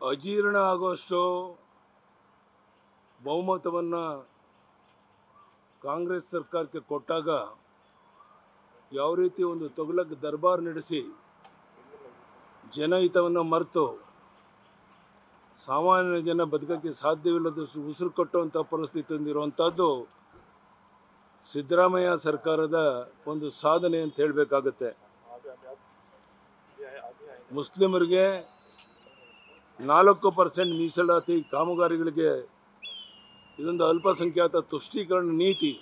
ಅಜೀರ್ಣ ಆಗುವಷ್ಟು ಬಹುಮತವನ್ನು ಕಾಂಗ್ರೆಸ್ ಸರ್ಕಾರಕ್ಕೆ ಕೊಟ್ಟಾಗ ಯಾವ ರೀತಿ ಒಂದು ತೊಗಲಕ್ಕೆ ದರ್ಬಾರ್ ನಡೆಸಿ ಜನಹಿತವನ್ನು ಮರೆತು ಸಾಮಾನ್ಯ ಜನ ಬದುಕಕ್ಕೆ ಸಾಧ್ಯವಿಲ್ಲದಷ್ಟು ಉಸಿರು ಕಟ್ಟುವಂಥ ಪರಿಸ್ಥಿತಿ ತಂದಿರುವಂಥದ್ದು ಸಿದ್ದರಾಮಯ್ಯ ಸರ್ಕಾರದ ಒಂದು ಸಾಧನೆ ಅಂತ ಹೇಳಬೇಕಾಗತ್ತೆ. ಮುಸ್ಲಿಮರಿಗೆ 4% ಮೀಸಲಾತಿ ಕಾಮಗಾರಿಗಳಿಗೆ ಇದೊಂದು ಅಲ್ಪಸಂಖ್ಯಾತ ತುಷ್ಟೀಕರಣ ನೀತಿ.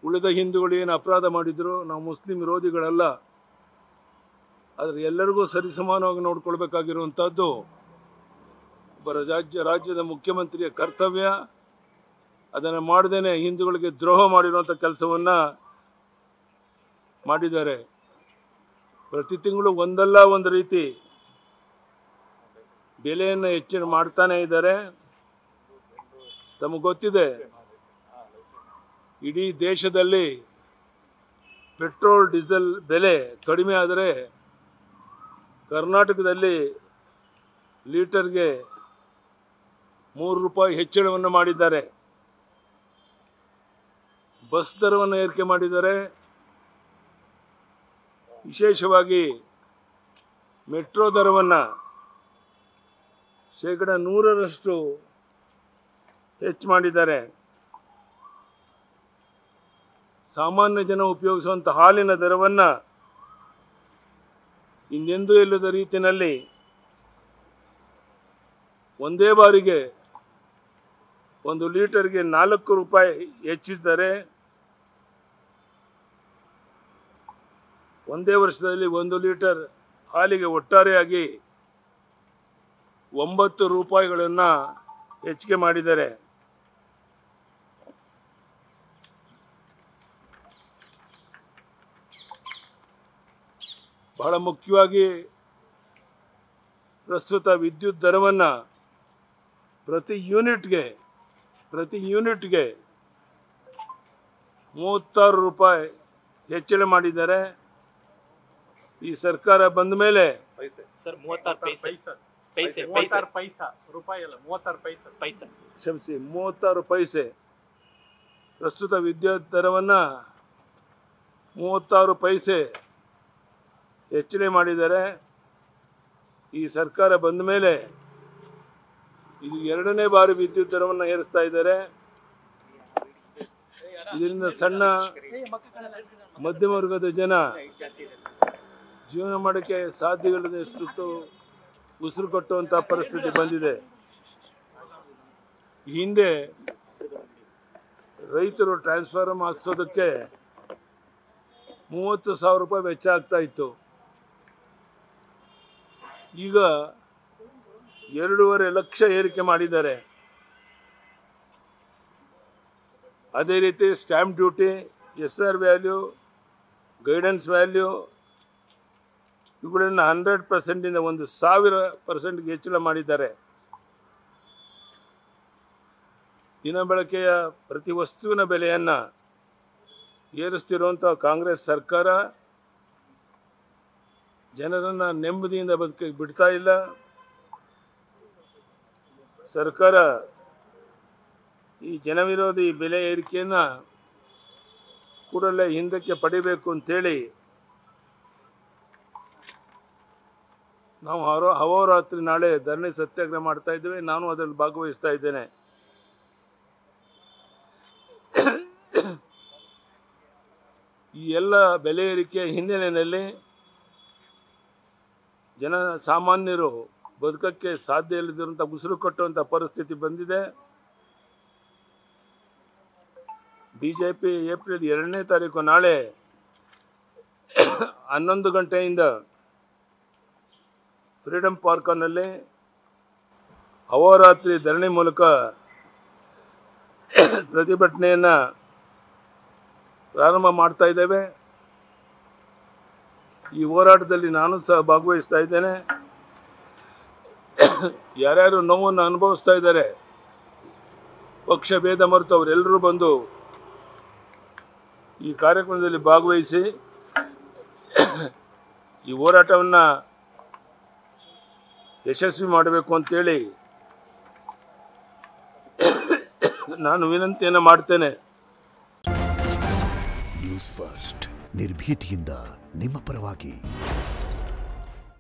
ಉಳಿದ ಹಿಂದೂಗಳು ಏನು ಅಪರಾಧ ಮಾಡಿದ್ರು ನಾವು ಮುಸ್ಲಿಂ ವಿರೋಧಿಗಳಲ್ಲ, ಆದರೆ ಎಲ್ಲರಿಗೂ ಸರಿಸಮಾನವಾಗಿ ನೋಡ್ಕೊಳ್ಬೇಕಾಗಿರುವಂಥದ್ದು ಒಬ್ಬ ರಾಜ್ಯದ ಮುಖ್ಯಮಂತ್ರಿಯ ಕರ್ತವ್ಯ. ಅದನ್ನು ಮಾಡದೇನೆ ಹಿಂದೂಗಳಿಗೆ ದ್ರೋಹ ಮಾಡಿರುವಂಥ ಕೆಲಸವನ್ನು ಮಾಡಿದ್ದಾರೆ. ಪ್ರತಿ ತಿಂಗಳು ಒಂದಲ್ಲ ಒಂದು ರೀತಿ ಬೆಲೆಯನ್ನು ಹೆಚ್ಚಳ ಮಾಡ್ತಾನೇ ಇದ್ದಾರೆ. ತಮಗೆ ಗೊತ್ತಿದೆ, ಇಡೀ ದೇಶದಲ್ಲಿ ಪೆಟ್ರೋಲ್ ಡೀಸೆಲ್ ಬೆಲೆ ಕಡಿಮೆ ಆದರೆ ಕರ್ನಾಟಕದಲ್ಲಿ ಲೀಟರ್ಗೆ ₹3 ಹೆಚ್ಚಳವನ್ನು ಮಾಡಿದ್ದಾರೆ. ಬಸ್ ದರವನ್ನು ಏರಿಕೆ ಮಾಡಿದ್ದಾರೆ. ವಿಶೇಷವಾಗಿ ಮೆಟ್ರೋ ದರವನ್ನು 100% ಹೆಚ್ಚು ಮಾಡಿದ್ದಾರೆ. ಸಾಮಾನ್ಯ ಜನ ಉಪಯೋಗಿಸುವಂಥ ಹಾಲಿನ ದರವನ್ನು ಇನ್ನೆಂದೂ ಇಲ್ಲದ ರೀತಿಯಲ್ಲಿ ಒಂದೇ ಬಾರಿಗೆ 1 ಲೀಟರ್ಗೆ ₹4 ಹೆಚ್ಚಿಸಿದ್ದಾರೆ. ಒಂದೇ ವರ್ಷದಲ್ಲಿ 1 ಲೀಟರ್ ಹಾಲಿಗೆ ಒಟ್ಟಾರೆಯಾಗಿ ₹9 ಹೆಚ್ಚಿಗೆ ಮಾಡಿದ್ದಾರೆ. ಬಹಳ ಮುಖ್ಯವಾಗಿ ಪ್ರಸ್ತುತ ವಿದ್ಯುತ್ ದರವನ್ನು ಪ್ರತಿ ಯೂನಿಟ್ಗೆ ₹36 ಹೆಚ್ಚಳ ಮಾಡಿದ್ದಾರೆ. ಈ ಸರ್ಕಾರ ಬಂದ ಮೇಲೆ ₹36 ಪ್ರಸ್ತುತ ವಿದ್ಯುತ್ ದರವನ್ನು 36 ಹೆಚ್ಚಳ ಮಾಡಿದ್ದಾರೆ. ಈ ಸರ್ಕಾರ ಬಂದ ಮೇಲೆ ಇದು 2ನೇ ಬಾರಿ ವಿದ್ಯುತ್ ದರವನ್ನು ಏರಿಸ್ತಾ ಇದ್ದಾರೆ. ಇದರಿಂದ ಸಣ್ಣ ಮಧ್ಯಮ ವರ್ಗದ ಜನ ಜೀವನ ಮಾಡೋಕ್ಕೆ ಸಾಧ್ಯವಿಲ್ಲದಷ್ಟು ಉಸಿರು ಕಟ್ಟುವಂಥ ಪರಿಸ್ಥಿತಿ ಬಂದಿದೆ. ಹಿಂದೆ ರೈತರು ಟ್ರಾನ್ಸ್ಫಾರ್ಮರ್ ಹಾಕ್ಸೋದಕ್ಕೆ ₹30,000 ವೆಚ್ಚ ಆಗ್ತಾ ಇತ್ತು. ಈಗ 2.5 ಲಕ್ಷ ಏರಿಕೆ ಮಾಡಿದ್ದಾರೆ. ಅದೇ ರೀತಿ stamp duty, SR value, guidance value ಇವುಗಳನ್ನು 100%ಇಂದ 1,000%ಗೆ ಹೆಚ್ಚಳ ಮಾಡಿದ್ದಾರೆ. ದಿನಬಳಕೆಯ ಪ್ರತಿ ವಸ್ತುವಿನ ಬೆಲೆಯನ್ನು ಏರಿಸ್ತಿರುವಂಥ ಕಾಂಗ್ರೆಸ್ ಸರ್ಕಾರ ಜನರನ್ನು ನೆಮ್ಮದಿಯಿಂದ ಬದುಕಕ್ಕೆ ಬಿಡ್ತಾ ಇಲ್ಲ. ಸರ್ಕಾರ ಈ ಜನವಿರೋಧಿ ಬೆಲೆ ಏರಿಕೆಯನ್ನು ಕೂಡಲೇ ಹಿಂದಕ್ಕೆ ಪಡಿಬೇಕು ಅಂತೇಳಿ ನಾವು ಅಹೋರಾತ್ರಿ ನಾಳೆ ಧರಣಿ ಸತ್ಯಾಗ್ರಹ ಮಾಡ್ತಾ ಇದ್ದೇವೆ. ನಾನು ಅದರಲ್ಲಿ ಭಾಗವಹಿಸ್ತಾ ಇದ್ದೇನೆ. ಈ ಎಲ್ಲ ಬೆಲೆ ಏರಿಕೆಯ ಹಿನ್ನೆಲೆಯಲ್ಲಿ ಸಾಮಾನ್ಯರು ಬದುಕಕ್ಕೆ ಸಾಧ್ಯ ಇಲ್ಲದಿರುವಂಥ ಉಸಿರು ಕಟ್ಟುವಂಥ ಪರಿಸ್ಥಿತಿ ಬಂದಿದೆ. ಬಿಜೆಪಿ ಏಪ್ರಿಲ್ 2ನೇ ತಾರೀಕು ನಾಳೆ 11 ಗಂಟೆಯಿಂದ ಫ್ರೀಡಂ ಪಾರ್ಕ್ನಲ್ಲಿ ಅಹೋರಾತ್ರಿ ಧರಣಿ ಮೂಲಕ ಪ್ರತಿಭಟನೆಯನ್ನು ಪ್ರಾರಂಭ ಮಾಡ್ತಾ ಇದ್ದೇವೆ. ಈ ಹೋರಾಟದಲ್ಲಿ ನಾನು ಸಹ ಭಾಗವಹಿಸ್ತಾ ಇದ್ದೇನೆ. ಯಾರ್ಯಾರು ನೋವನ್ನು ಅನುಭವಿಸ್ತಾ ಇದ್ದಾರೆ, ಪಕ್ಷ ಭೇದ ಮರೆತು ಅವರೆಲ್ಲರೂ ಬಂದು ಈ ಕಾರ್ಯಕ್ರಮದಲ್ಲಿ ಭಾಗವಹಿಸಿ ಈ ಹೋರಾಟವನ್ನು ಯಶಸ್ವಿ ಮಾಡಬೇಕು ಅಂತೇಳಿ ನಾನು ವಿನಂತಿಯನ್ನು ಮಾಡ್ತೇನೆ. ನ್ಯೂಸ್ ಫಸ್ಟ್ ನಿರ್ಭೀತಿಯಿಂದ ನಿಮ್ಮ ಪರವಾಗಿ.